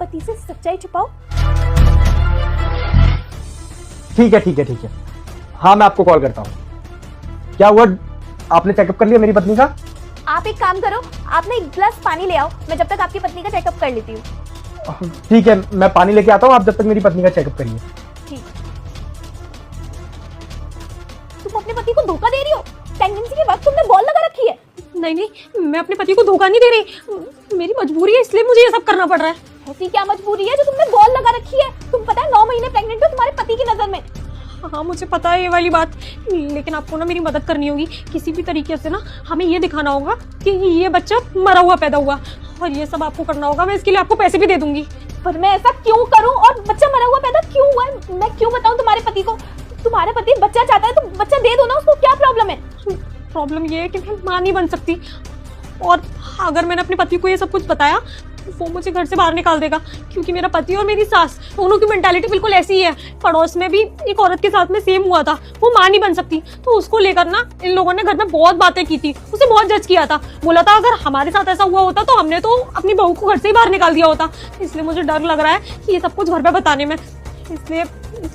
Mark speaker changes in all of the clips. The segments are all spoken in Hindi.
Speaker 1: पति से सच्चाई छुपाओ।
Speaker 2: ठीक है ठीक है ठीक है, हाँ मैं आपको कॉल करता हूँ। क्या हुआ, आपने चेकअप कर लिया मेरी पत्नी का?
Speaker 1: आप एक काम करो, आप ना एक गिलास पानी ले आओ, मैं जब तक आपकी पत्नी का चेकअप कर लेती हूँ।
Speaker 2: ठीक है, मैं पानी लेके आता हूँ, आप जब तक मेरी पत्नी का चेकअप करिए।
Speaker 1: ठीक। तुम अपने पति को धोखा दे रही हो? प्रेगनेंसी के वक्त तुमने बॉल लगा रखी है।
Speaker 3: नहीं नहीं, मैं अपने पति को धोखा नहीं दे रही, मेरी मजबूरी है इसलिए मुझे ये सब करना पड़ रहा है।
Speaker 1: ऐसी क्या मजबूरी है जो तुमने बॉल लगा रखी है? तुम पता है 9 महीने प्रेग्नेंट हो तुम्हारे पति की नजर में।
Speaker 3: हाँ मुझे पता है ये वाली बात, लेकिन आपको ना मेरी मदद करनी होगी किसी भी तरीके से ना। हमें ये दिखाना होगा कि ये बच्चा मरा हुआ पैदा हुआ, और ये सब आपको करना होगा। मैं इसके लिए आपको पैसे भी दे दूंगी।
Speaker 1: पर मैं ऐसा क्यों करूं और बच्चा मरा हुआ पैदा क्यों हुआ है? मैं क्यों बताऊं तुम्हारे पति को? तुम्हारा पति बच्चा चाहता है तो बच्चा दे दो ना, उसको क्या प्रॉब्लम है?
Speaker 3: प्रॉब्लम ये है कि मैं मां नहीं बन सकती, और अगर मैंने अपने पति को ये सब कुछ बताया वो मुझे घर से बाहर निकाल देगा, क्योंकि मेरा पति और मेरी सास दोनों की मेंटालिटी बिल्कुल ऐसी ही है। पड़ोस में भी एक औरत के साथ में सेम हुआ था, वो मां नहीं बन सकती, तो उसको लेकर ना इन लोगों ने घर में बहुत बातें की थी, उसे बहुत जज किया था। बोला था अगर हमारे साथ ऐसा हुआ होता तो हमने तो अपनी बहू को घर से ही बाहर निकाल दिया होता। इसलिए मुझे डर लग रहा है कि ये सब कुछ घर पे बताने में, इसलिए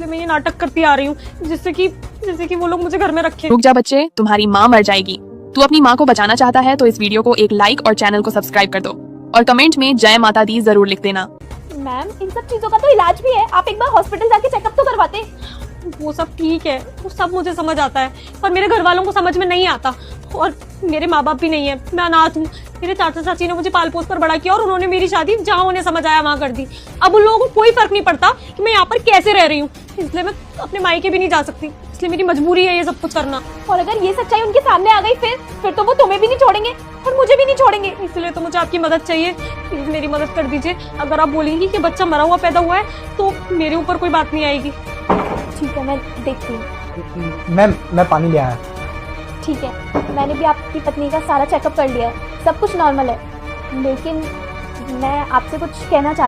Speaker 3: मैं ये नाटक करती आ रही हूँ, जिससे कि वो लोग मुझे घर में रखें।
Speaker 4: रुक जा बच्चे, तुम्हारी माँ मर जाएगी। तू अपनी माँ को बचाना चाहता है तो इस वीडियो को एक लाइक और चैनल को सब्सक्राइब कर दो, और कमेंट में जय माता दी जरूर लिख देना।
Speaker 1: मैम इन सब चीजों का तो इलाज भी है, आप एक बार हॉस्पिटल जाके चेकअप तो करवाते।
Speaker 3: वो सब ठीक है, वो सब मुझे समझ आता है, पर मेरे घर वालों को समझ में नहीं आता, और मेरे माँ बाप भी नहीं है, मैं अनाथ हूँ। मेरे चाचा चाची ने मुझे पाल पोस कर बड़ा किया और उन्होंने मेरी शादी जहाँ उन्हें समझ आया वहाँ कर दी। अब उन लोगों को कोई फर्क नहीं पड़ता कि मैं यहाँ पर कैसे रह रही हूँ, इसलिए मैं अपने मायके भी नहीं जा सकती, इसलिए मेरी मजबूरी है ये सब कुछ करना।
Speaker 1: और अगर ये सच्चाई उनके सामने आ गई फिर तो वो तुम्हें भी नहीं छोड़ेंगे और मुझे भी नहीं छोड़ेंगे।
Speaker 3: इसलिए तो मुझे आपकी मदद चाहिए, प्लीज मेरी मदद कर दीजिए। अगर आप बोलेंगी कि बच्चा मरा हुआ पैदा हुआ है तो मेरे ऊपर कोई बात नहीं आएगी।
Speaker 1: ठीक है, मैं देखती हूँ।
Speaker 2: मैं पानी ले आया।
Speaker 1: ठीक है, मैंने भी आपकी पत्नी का सारा चेकअप कर लिया है, सब कुछ नॉर्मल है, लेकिन मैं आपसे कुछ कहना चाहती